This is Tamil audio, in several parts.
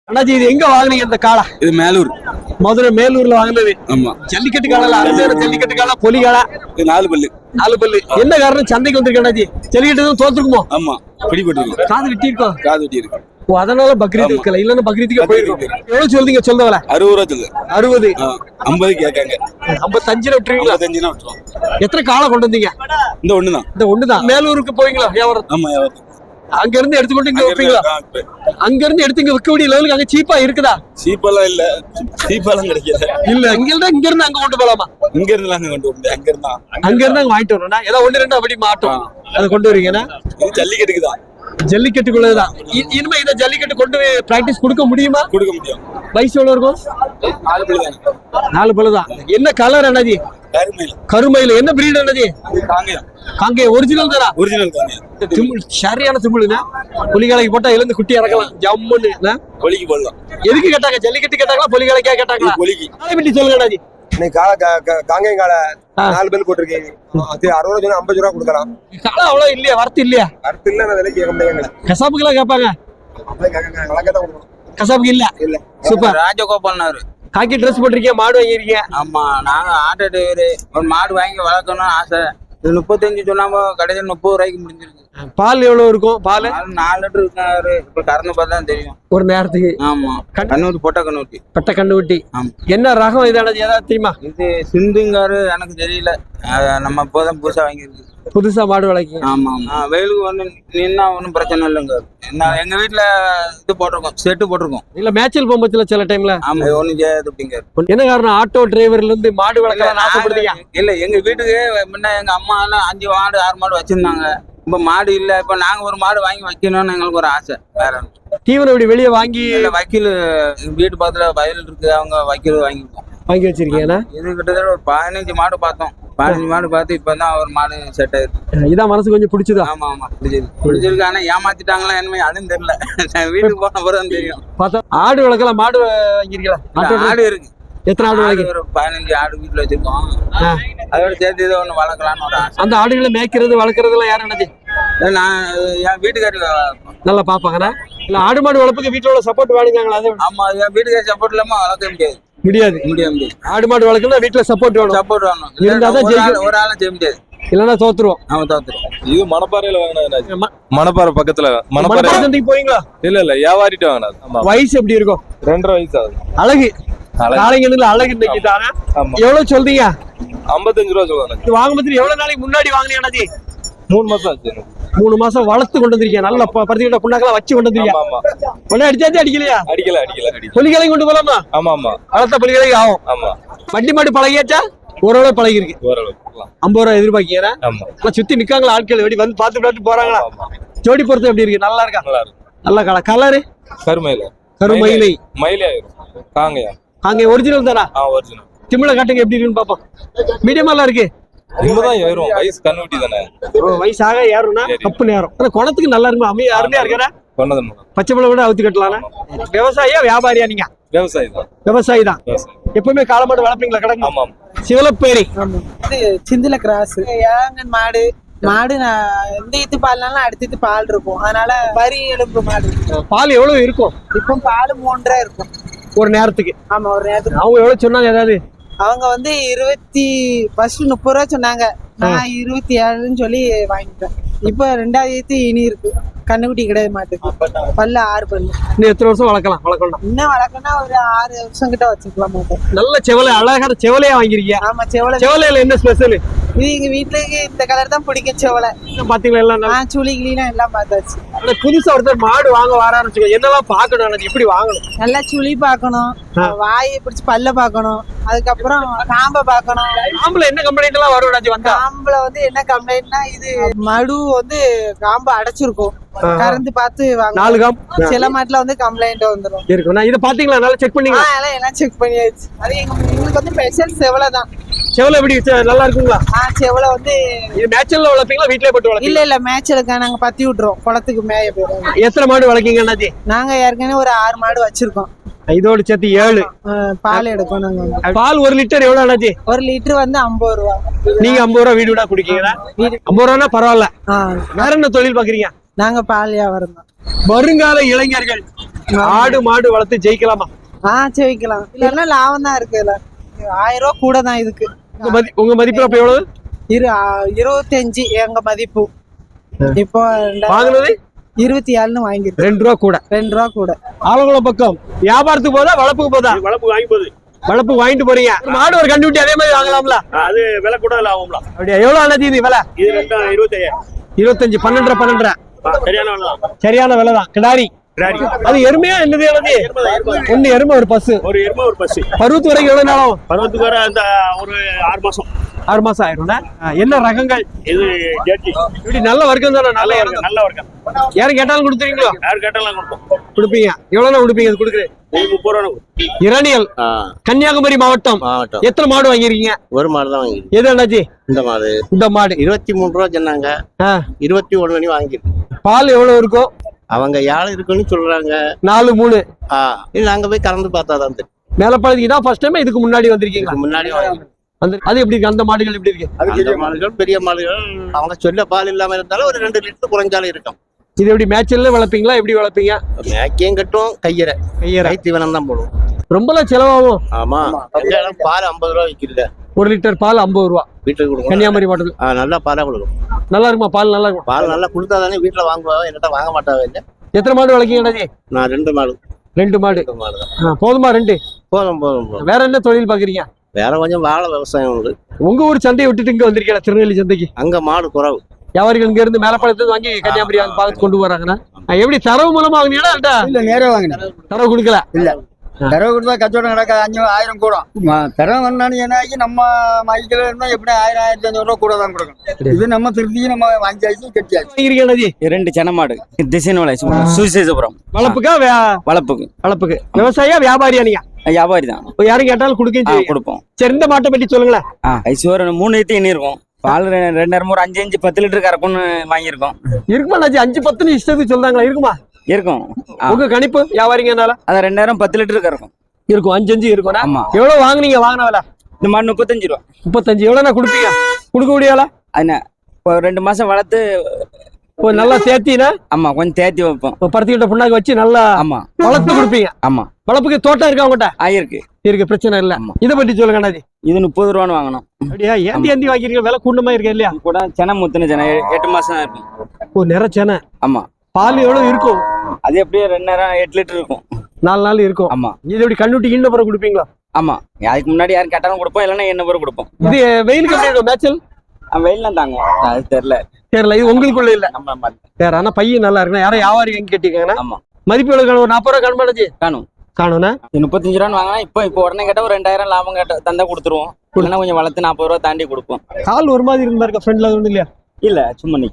அண்ணாச்சி இது எங்க வாங்குனீங்க இந்த காளை? இது மேலூர். மதுரை மேலூர்ல வாங்குனது. ஆமா. ஜல்லிக்கட்டு காலை அரசேர ஜல்லிக்கட்டு காலை பொலி காலை. இது 4 பல்லு. 4 பல்லு. என்ன காரணம் சந்தைக்கு வந்திருக்க அண்ணாச்சி? ஜல்லிக்கட்டு எதுவும் தோத்துருக்குமோ? ஆமா. பிடிபட்டு காது வெட்டி இருக்கோம். காது வெட்டி இருக்கு. ஓ அதனால பக்ரீத் இருக்கல. இல்லன்னா பக்ரீத்துக்கு போயிருக்கும். எவ்வளவு சொல்றீங்க சொல்றவல? 60 ரூபா சொல்லுது. 60. 50 கேட்காங்க. 55 விட்டுறீங்களா? 55 விட்டுறோம். எத்தனை காளை கொண்டு வந்தீங்க? இந்த ஒண்ணுதான். இந்த ஒண்ணுதான். மேலூருக்கு போவீங்களா வியாபாரம்? ஆமா வியாபாரம். அங்க இருந்து எடுத்துக்கிட்டு இங்க வைப்பீங்களா? அங்க இருந்து எடுத்து இங்க விற்க வேண்டிய லெவலுக்கு அங்க சீப்பா இருக்குதா? சீப்பெல்லாம் இல்ல. சீப்பெல்லாம் கிடைக்கல. இல்ல இங்க இருந்து அங்க கொண்டு போலாமா? இங்க இருந்து அங்க கொண்டு வந்து அங்க இருந்து அங்க வாங்கிட்டு வரணும்னா ஏதாவது ஒண்ணு ரெண்டு அப்படி மாட்டோம். அதை கொண்டு வரீங்கன்னா இது ஜல்லிக்கட்டுக்கு தான். ஜல்லிக்கட்டுக்குள்ளதான். இனிமே இதை ஜல்லிக்கட்டு கொண்டு பிராக்டிஸ் கொடுக்க முடியுமா? கொடுக்க முடியும். வயசு எவ்வளவு இருக்கும்? 4 பல்லு தான். 4 பல்லு தான். என்ன கலர் அண்ணாஜி? கருமையில. கருமையில. என்ன பிரீட் அண்ணாஜி? காங்கேயம். காங்கேயம் ஒரிஜினல் தானா? ஒரிஜினல் காங்கேயம். திமிழ் சரியான திமிழ்னா பொலிகாலைக்கு போட்டா எழுந்து குட்டி இறக்கலாம் ஜம்முன்னு. பொலிக்கு போடலாம். எதுக்கு கேட்டாங்க? ஜல்லிக்கட்டு கேட்டாங்களா பொலிகாலைக்கா கேட்டாங்களா? பொலிக்கு. அதை பற்றி சொல்லுங்க அண்ணாஜி. இன்னைக்கு காங்கேயம் காலை 4 பேர் போட்டிருக்கீங்க. அது 60 ரூபா 50 ரூபா கொடுக்கலாம். காலை அவ்வளவு இல்லையா? வரத்து இல்லையா? அடுத்து இல்ல நான் விலைக்கு கேட்க முடியாது. கசாப்புக்கெல்லாம் கேட்பாங்க. கசாப்புக்கு இல்ல. இல்ல. சூப்பர். ராஜகோபால்னாரு. காக்கி ட்ரெஸ் போட்டிருக்கீங்க, மாடு வாங்கிருக்கீங்க. ஆமா, நாங்க ஆட்டோ டிரைவரு. ஒரு மாடு வாங்கி வளர்க்கணும்னு ஆசை. இது 35 சொன்னாம கடைசியில் 30 ரூபாய்க்கு முடிஞ்சிருக்கு. பால் எவ்வளவு இருக்கும்? பால் 4 லிட்டர் இருக்காரு. இப்ப கறந்து பார்த்தா தெரியும். ஒரு நேரத்துக்கு. ஆமா. கண்ணூட்டி பொட்டை கண்ணூட்டி. பட்ட கண்ணு ஊட்டி. ஆமா. என்ன ரகம் இதானது ஏதாவது தெரியுமா? இது சிந்துங்காரு எனக்கு தெரியல. நம்ம இப்போதான் புதுசா வாங்கியிருக்கு. புதுசா மாடு வளர்க்கி. ஆமா ஆமா. வெயிலுக்கு ஒண்ணு நின்னா ஒன்றும் பிரச்சனை இல்லைங்க. என்ன எங்க வீட்டுல இது போட்டிருக்கோம், செட்டு போட்டிருக்கோம். இல்ல மேட்சல் போகும்போது சில டைம்ல. ஆமா ஒன்னும் செய்யாது அப்படிங்க. என்ன காரணம்? ஆட்டோ டிரைவர்ல இருந்து மாடு வளர்க்கலாம் ஆசைப்படுறீங்க? இல்ல எங்க வீட்டுக்கு முன்ன எங்க அம்மா எல்லாம் 5 மாடு 6 மாடு வச்சிருந்தாங்க. இப்ப மாடு இல்ல. இப்ப நாங்க ஒரு மாடு வாங்கி வைக்கணும்னு எங்களுக்கு ஒரு ஆசை. வேற தீவனம் இப்படி வெளியே வாங்கி வக்கீல் வீட்டு பக்கத்துல வயல் இருக்கு. அவங்க வக்கீல் வாங்கி வச்சிருக்கீங்க. இது கிட்டத்தட்ட ஒரு 15 மாடு பார்த்தோம். 15 மாடு பார்த்து இப்பதான் ஒரு மாடு செட் ஆயிருக்கு. இதான் மனசு கொஞ்சம் பிடிச்சதா? ஆமா ஆமா பிடிச்சிருக்கு. ஆனா ஏமாத்திட்டாங்களா என்ன அதுவும் தெரியல. வீட்டுக்கு போன பிறகு தெரியும். பார்த்தா ஆடு வளர்க்கலாம். மாடு வாங்கிருக்கீங்களா? ஆடு இருக்கு. எத்தனை ஆடு வளர்க்கு? ஒரு 15 ஆடு வீட்டுல வச்சிருக்கோம். அதோட சேர்த்து ஏதோ ஒண்ணு வளர்க்கலாம்னு ஒரு ஆசை. அந்த ஆடுகளை மேய்க்கிறது வளர்க்கறது எல்லாம் யாரும் நினைச்சு? நான் என் வீட்டுக்காரி நல்லா பாப்பாங்கண்ணா. இல்ல ஆடு மாடு வளர்ப்புக்கு வீட்டுல உள்ள சப்போர்ட் வேணுங்களா? அது ஆமா. என் வீட்டுக்காரி சப்போர்ட் இல்லாம வளர்க்க முடியாது. முடியாது. ஆடு மாடு வளர்க்கணும் வீட்டுல சப்போர்ட் வேணும். சப்போர்ட் வேணும். இருந்தாதான் ஒரு ஆளும் செய்ய முடியாது. இல்லன்னா தோத்துருவோம். அவன் தோத்துருவோம். இது மணப்பாறையில வாங்கினது. மணப்பாறை பக்கத்துல. மணப்பாறை சந்தைக்கு போவீங்களா? இல்ல வியாபாரிட்டு வாங்கினது. வயசு எப்படி இருக்கும்? 2.5 வயசு ஆகுது. அழகு காலைங்கன்னு அழகு இன்னைக்கு தானே. எவ்வளவு சொல்றீங்க? 55 ரூபா சொல்லுவாங்க. வாங்கும்போது எவ்வளவு நாளைக்கு முன்னாடி வாங்கினீங்க? 3 மாசம் ஆச்சு. 3 மாசம் வளர்த்து கொண்டு வந்திருக்கீங்க. நல்ல பருத்திக்கிட்ட புண்ணாக்கெல்லாம் வச்சு கொண்டு வந்திருக்கீங்க. ஆமா. உடனே அடிச்சாச்சு அடிக்கலையா? அடிக்கல. புலிகளையும் கொண்டு போலாமா? ஆமா. வளர்த்த புலிகளையும் ஆகும். ஆமா. வண்டி மாடு பழகியாச்சா? ஓரளவு பழகி இருக்கு. 50 ரூபா எதிர்பார்க்கீங்க. சுத்தி நிக்காங்களா ஆட்கள்? வெடி வந்து பார்த்து போறாங்களா? ஜோடி பொறுத்து எப்படி இருக்கு? நல்லா இருக்கா? நல்ல கலரு கருமயிலை காங்கேயம் ஒரிஜினல் தானா? ஒரிஜினல். திமிழ காட்டுங்க எப்படி இருக்குன்னு பாப்போம். மீடியமாலாம் இருக்கு. வயசு கண்ணுட்டி தானே. வயசாக ஏறும்னா கப்பு நேரம். ஆனா குணத்துக்கு நல்லா இருக்கும். அருமையா இருக்கா? பச்சை மிளகு கூட அவுத்து கட்டலாம். விவசாயியா வியாபாரியா? நீங்க விவசாயி தான். எப்பவுமே காளமாடு வளர்ப்பீங்களா? கிடக்கு சிவலப்பேரி. சிந்துல கிராஸ் மாடு எந்த ஈத்து பால்னாலும் அடுத்து பால் இருக்கும். அதனால வரி எலும்பு மாடு. பால் எவ்வளவு இருக்கும்? இப்போ பால் 3.5 இருக்கும் ஒரு நேரத்துக்கு. ஆமா ஒரு நேரத்துக்கு. அவங்க எவ்வளவு சொன்னாங்க? ஏதாவது அவங்க வந்து 30 ரூபா சொன்னாங்க. நான் 27ன்னு சொல்லி வாங்கிட்டேன். இப்ப 2வது ஈத்து இனி இருக்கு. கண்ணுக்குட்டி கிடையாது மாட்டுக்கு. பல்லு 6 பல்லு. இன்னும் எத்தனை வருஷம் வளர்க்கலாம்? இன்னும் வளர்க்கணும்னா ஒரு 6 வருஷம் கிட்ட வச்சுக்கலாம் மாட்டேன். நல்ல செவலை அழகான செவலையா வாங்கிருக்கீங்க. ஆமா செவலையில என்ன ஸ்பெஷல்? இது எங்க வீட்டுக்கு இந்த கலர் தான் பிடிக்கும். செவலை பாத்தீங்களா? எல்லாம் சுழி கிளிலாம் எல்லாம் பார்த்தாச்சு. புதுசா ஒருத்தர் மாடு வாங்க வரான்னு என்னெல்லாம் பாக்கணும்? எப்படி வாங்கணும்? நல்லா சுழி பாக்கணும், வாயை பிடிச்சி பல்ல பாக்கணும், அதுக்கப்புறம் காம்ப பாக்கணும். காம்புல என்ன கம்ப்ளைண்ட் எல்லாம் வரும்? காம்புல வந்து என்ன கம்ப்ளைண்ட்னா இது மடு வந்து காம்பு அடைச்சிருக்கும். கறந்து பார்த்து வாங்க. 4 காம்பு சில மாட்டுல வந்து கம்ப்ளைண்ட் வந்துடும் இருக்கும். நான் இதை பாத்தீங்களா? நல்லா செக் பண்ணீங்களா? எல்லாம் செக் பண்ணியாச்சு. அது எங்களுக்கு வந்து ஸ்பெஷல் செவலை தான். செவலை எப்படி நல்லா இருக்குங்களா? செவலை வந்து இது மேட்ச்ல வளர்ப்பீங்களா? வீட்லயே போட்டு வளர்ப்பீங்களா? இல்ல மேட்ச்ல நாங்க பத்தி விட்டுறோம். குளத்துக்கு மேய போயிடும். எத்தனை மாடு வளர்க்கீங்க அண்ணாச்சி? நாங்க ஏற்கனவே ஒரு 6 மாடு வச்சிருக்கோம். இதோட சேர்த்து 7. பால் எடுக்கும் நாங்க. பால் 1 லிட்டர் எவ்வளவு அண்ணாச்சி? 1 லிட்டர் வந்து 50 ரூபா. நீங்க 50 ரூபா வீடு விடா குடிக்கீங்களா? 50 ரூபானா பரவாயில்ல. வேற என்ன தொழில் பாக்குறீங்க? நாங்க பால் வியாபாரம் தான். வருங்கால இளைஞர்கள் ஆடு மாடு வளர்த்து ஜெயிக்கலாமா? ஜெயிக்கலாம். இல்லன்னா லாபம் தான் இருக்கு. இதுல 1000 ரூபா கூட தான் இதுக்கு. உங்க மதிப்பு அப்ப எவ்வளவு? 25 எங்க மதிப்பு. இப்போ வாங்குனது 27 வாங்கிருக்கு. 2 ரூபா கூட. 2 ரூபா கூட. ஆலங்குளம் பக்கம் வியாபாரத்துக்கு போதா வளர்ப்புக்கு போதா? வளர்ப்பு வாங்கி போகுது. வளர்ப்பு வாங்கிட்டு போறீங்க. மாடு ஒரு கண்டுபிடி அதே மாதிரி வாங்கலாம்ல? அது விலை கூட ஆகும்ல. அப்படியா? எவ்வளவு ஆனது இது விலை? இது 25. 25 12 சரியான விலை தான். சரியான விலை தான். கிடாரி அது எருமையா என்னது? ஒண்ணு எருமை ஒரு பசு. ஒரு எருமை ஒரு பசு. பருவத்து வரைக்கும் எவ்வளவு நாளும்? பருவத்துக்கு வர அந்த ஒரு 6 மாசம். 6 மாசம் ஆயிரும்னா? என்ன ரகங்கள் இது ஜெர்சி. இப்படி நல்ல வர்க்கம் தானே? நல்ல வர்க்கம். நல்ல வர்க்கம். யாரும் கேட்டாலும் கொடுத்துறீங்களோ? யாரு கேட்டாலும் கொடுப்போம். கொடுப்பீங்க. எவ்வளவு கொடுப்பீங்க? அது கொடுக்குறேன். 30 ரூபா. இரணியல் கன்னியாகுமரி மாவட்டம். எத்தனை மாடு வாங்கிருக்கீங்க? ஒரு மாடு தான் வாங்கி. எது அண்ணாச்சி? இந்த மாடு 23 ரூபா சொன்னாங்க. 21 மணி வாங்கிருக்கு. பால் எவ்வளவு இருக்கும்? அவங்க 7 இருக்குன்னு சொல்றாங்க. 4 3. நாங்க போய் கறந்து பார்த்தாதான் தெரியும். மேலப்பாளையத்துக்கு தான் ஃபர்ஸ்ட் டைம் இதுக்கு முன்னாடி வந்திருக்கீங்க? முன்னாடி அது எப்படி இருக்கு? அந்த மாடுகள் எப்படி இருக்கு? அந்த மாடுகள் பெரிய மாடுகள். அவங்க சொல்ல பால் இல்லாம இருந்தாலும் ஒரு 2 லிட்டர் குறைஞ்சாலும் இருக்கும். இது எப்படி மேட்ச்ல வளர்ப்பீங்களா? எப்படி வளர்ப்பீங்க? மேக்கையும் கட்டும் கையரை தீவனம் தான் போடுவோம். ரொம்பலாம் செலவாகும். ஆமா. பால் 50 ரூபா விற்கல. 1 லிட்டர் பால் 50 ரூபா வீட்டுக்கு கொடுக்கும். கன்னியாகுமரி மாவட்டத்தில் நல்லா பாலா கொடுக்கும். நல்லா இருக்குமா? பால் நல்லா இருக்கும். பால் நல்லா கொடுத்தாதானே வீட்டுல வாங்குவாங்க. என்னட்ட வாங்க மாட்டாங்க. இல்ல எத்தனை மாடு வளர்க்கீங்க? நான் 2 மாடு. 2 மாடு. போதுமா? 2 போதும். வேற என்ன தொழில் பாக்குறீங்க? வேற கொஞ்சம் வாழை விவசாயம் உண்டு. உங்க ஊர் சந்தையை விட்டுட்டு இங்க வந்திருக்கீங்க திருநெல்வேலி சந்தைக்கு? அங்க மாடு குறவு. வியாபாரிகள் இங்க இருந்து மேலப்பாளையத்துல வாங்கி கன்னியாகுமரி பார்த்து கொண்டு வராங்கன்னா எப்படி தரவு மூலமா வாங்கினீங்களா? இல்ல நேரா வாங்கினேன். தரவு கொடுக்கல. இல்ல தரவு கொடுத்தா கச்சவடம் நடக்க 5,000 கூடும். தரவு வந்தானு ஏன்னாக்கி நம்ம மைக்கில இருந்தா எப்படி 1000-1500 ரூபா கூட தான் கொடுக்கணும். இது நம்ம திருப்திக்கு நம்ம வாங்கியாச்சு கட்டியாச்சு. 2 சென்னை மாடு திசைனோலை சுவிசேஷபுரம். வளர்ப்புக்கா? வளர்ப்புக்கு. விவசாயியா வியாபாரியா நீங்க? வியாபாரி தான். யாரும் கேட்டாலும் கொடுப்போம். சரி, இந்த மாட்டை பற்றி சொல்லுங்களேன். ஐஸ்வர 3 ஈத்து எண்ணி இருக்கும். பால் 2 ஒரு 5 10 லிட்டர் கறக்கும்னு வாங்கியிருக்கோம். இருக்குமா? 5 10 இஷ்டத்துக்கு சொல்றாங்களா? இருக்குமா? இருக்கும். உங்க கணிப்பு வியாபாரிங்கனால? அதான் 2000 10 லிட்டர் கறக்கும். இருக்கும். 5 இருக்கும். ஆமா. எவ்வளவு வாங்குனீங்க? வாங்கின விலை? இந்த மாடு 35 ரூபா. 35. எவ்வளவு கொடுப்பீங்க? கொடுக்க முடியாதா? என்ன 2 மாசம் வளர்த்து நல்லா சேர்த்தினா? ஆமா, கொஞ்சம் தேத்தி வைப்போம். பருத்திக்கிட்ட புண்ணாக்கு வச்சு நல்லா ஆமா வளர்த்து கொடுப்பீங்க. ஆமா. வளர்ப்புக்கு தோட்டம் இருக்கா உங்ககிட்ட? இருக்கு. பிரச்சனை இல்ல. இதை பற்றி சொல்லுங்க அண்ணாஜி. இது 30 ரூபான்னு வாங்கணும். அப்படியா? ஏந்தி வாங்கிருக்க? விலை கூண்டமா இருக்கா இல்லையா? கூட சென்னை முத்தின சென்னை 8 மாசம் தான் இருக்கும். நிற சென்னை. ஆமா. பால் எவ்வளவு இருக்கும்? அது எப்படியும் 8 லிட்டர் இருக்கும். 4 நாள் இருக்கும். ஆமா. இது எப்படி கண்ணுட்டி ஈண்ட பிறகு கொடுப்பீங்களா? ஆமா. அதுக்கு முன்னாடி யாரும் கேட்டாலும் கொடுப்போம், இல்லைன்னா என்ன பிறகு கொடுப்போம். இது வெயிலுக்கு எப்படி இருக்கும்? மேய்ச்சல் வெயிலாம் தாங்குவோம். அது தெரியல. இது உங்களுக்குள்ள இல்ல. நம்ம வேற. ஆனா பையன் நல்லா இருக்கு. யாரும் வியாபாரி எங்க கேட்டீங்கன்னா? ஆமா. மதிப்பு எவ்வளவு காணும்? 40 ரூபா காணுமாச்சு? காணும்னா 35 ரூபான்னு வாங்கினா இப்போ உடனே கேட்டா ஒரு 2000 லாபம் கேட்ட தந்தா கொடுத்துருவோம். இல்லைன்னா கொஞ்சம் வளர்த்து 40 ரூபா தாண்டி கொடுப்போம். கால் ஒரு மாதிரி இருந்தா இருக்கா? ஃப்ரெண்ட்ல ஒன்றும் இல்லையா? இல்ல, சும்மா நீ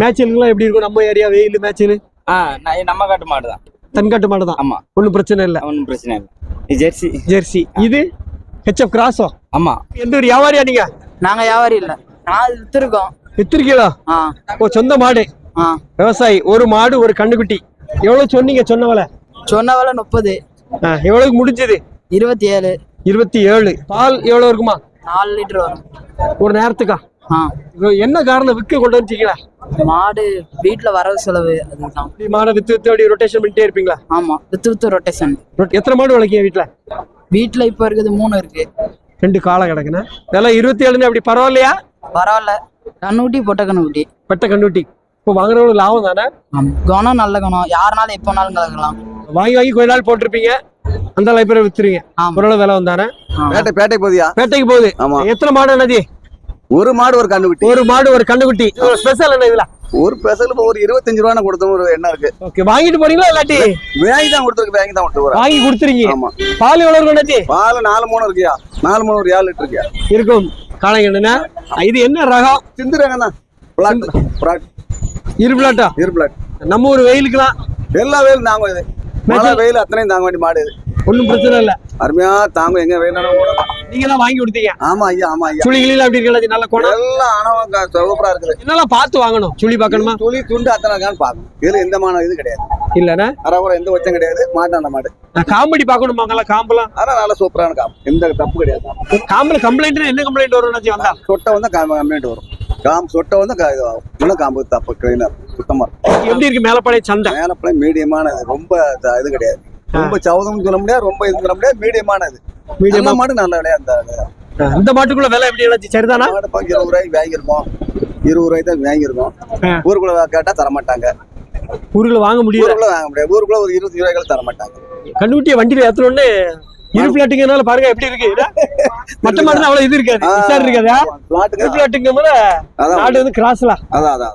மேய்ச்சலுக்குலாம் எப்படி இருக்கும்? நம்ம ஏரியா வெயில் மேய்ச்சல் நம்ம காட்டு மாடு தான். தன்காட்டு மாடு தான். ஆமா. ஒன்றும் பிரச்சனை இல்லை. ஒன்றும் பிரச்சனை இல்லை. ஜெர்சி. இது ஹெச்எஃப் கிராஸோ? ஆமா. எந்த ஒரு வியாபாரியா நீங்க? நாங்க வியாபாரி இல்ல. நான் வித்துருக்கோம். வித்திருக்கீங்களா? சொந்த மாடு. விவசாயி. ஒரு மாடு ஒரு கண்ணுக்குட்டி. எவ்வளவு சொன்னீங்க? சொன்ன விலை 30. எவ்வளவுக்கு முடிஞ்சது? 27. பால் எவ்வளவு இருக்குமா? 4 லிட்டர் வரும் ஒரு நேரத்துக்கா? என்ன காரணம் விற்க கொண்டு வந்துட்டீங்களா? மாடு வீட்டுல வரவு செலவு. அதுதான். மாடை வித்து அப்படி ரொட்டேஷன் பண்ணிட்டே இருப்பீங்களா? ஆமா, வித்து ரொட்டேஷன். எத்தனை மாடு வளர்க்கீங்க வீட்டுல? இப்ப இருக்குது 3 இருக்கு. 2 காலம் கிடக்குண்ணா. இதெல்லாம் 27 அப்படி பரவாயில்லையா? பரவாயில்ல. கண்ணுக்குட்டி பெட்ட கண்ணுக்குட்டி. இப்போ வாங்குறவங்களுக்கு லாபம் தானே? குணம் நல்ல குணம். யாருனாலும் எப்போனாலும் கலக்கலாம். வாங்கி கொஞ்ச நாள் போட்டிருப்பீங்க. அந்த லைப்ரரி வித்துருவீங்க. ஓரளவு விலை வந்தானே? பேட்டைக்கு போதியா? பேட்டைக்கு போகுது. எத்தனை மாடு அண்ணாஜி? ஒரு மாடு ஒரு கண்ணுக்குட்டி. ஸ்பெஷல் என்ன இதுல? ஒரு ஸ்பெஷல் ஒரு 25 ரூபா கொடுத்தோம். ஒரு என்ன இருக்கு? ஓகே. வாங்கிட்டு போறீங்களா இல்லாட்டி? வாங்கி தான் கொடுத்துருக்கு. வாங்கி கொடுத்துருக்கீங்க. ஆமா. பால் எவ்வளவு இருக்கும் அண்ணாஜி? பால் 4 மூணு இருக்கியா? 4 மூணு ஒரு 7 லிட்டர் இருக்கியா? இருக்கும். காளைங்கண்ணா. இது என்ன ரகம்? சிந்து ரகம் தான். இருபிளாட்டா? நம்ம ஒரு வெயிலுக்குலாம் எல்லா வெயிலும் தாங்க. இது மழை வெயில் அத்தனையும் தாங்க வேண்டிய மாடு. இது ஒன்றும் பிரச்சனை இல்ல. அருமையா தாங்க. எங்க வெயிலும் நீங்க தான் வாங்கி கொடுத்தீங்க? ஆமா ஐயா. சுழிகளில் அப்படி இருக்கலாம். நல்ல குணம் எல்லாம் ஆனவங்க சூப்பரா இருக்குது. என்னெல்லாம் பார்த்து வாங்கணும்? சுழி பார்க்கணுமா? சுழி துண்டு அத்தனை இருக்கான்னு பாக்கணும். இதுல எந்த மான இது கிடையாது. இல்லன்னா அரை எந்த வச்சம் கிடையாது. மாட்டான மாடு. காம்படி பாக்கணுமாங்களா? காம்பெல்லாம் அதான் நல்ல சூப்பரான காம்பு. எந்த தப்பு கிடையாது. காம்புல கம்ப்ளைண்ட் என்ன கம்ப்ளைண்ட் வரும்? வந்தா சொட்டை வந்து கம்ப்ளைண்ட் வரும். சொட்டை வந்து காம்பு தப்பு கிளீனா சுத்தமா இருக்கும். எப்படி இருக்கு மேலப்பாளையம் சந்தை? மேலப்பழம் மீடியமானது, ரொம்ப இது கிடையாது. ரொம்ப சவுதம் சொல்ல முடியாது, ரொம்ப இது சொல்ல முடியாது, மீடியமானது. மீடியமா மாடு நல்ல விலையா இருந்தா இந்த மாட்டுக்குள்ள விலை எப்படி இருந்துச்சு? சரிதானா? மாடு 20 ரூபாய்க்கு வாங்கியிருக்கோம், 20 ரூபாய்க்கு தான் வாங்கியிருக்கோம். ஊருக்குள்ள கேட்டா தர மாட்டாங்க, ஊருக்குள்ள வாங்க முடியல. ஊருக்குள்ள வாங்க முடியாது, ஊருக்குள்ள ஒரு 20 ரூபாய்க்கு தர மாட்டாங்க. கண்ணுக்குட்டியை வண்டியில ஏத்தணும்னு இருப்பிலாட்டுங்கனால பாருங்க எப்படி இருக்கு. மற்ற மாடு அவ்வளவு இது இருக்காது, இருக்காதா? இருப்பிலாட்டுங்க நாடு வந்து கிராஸ்ல. அதான்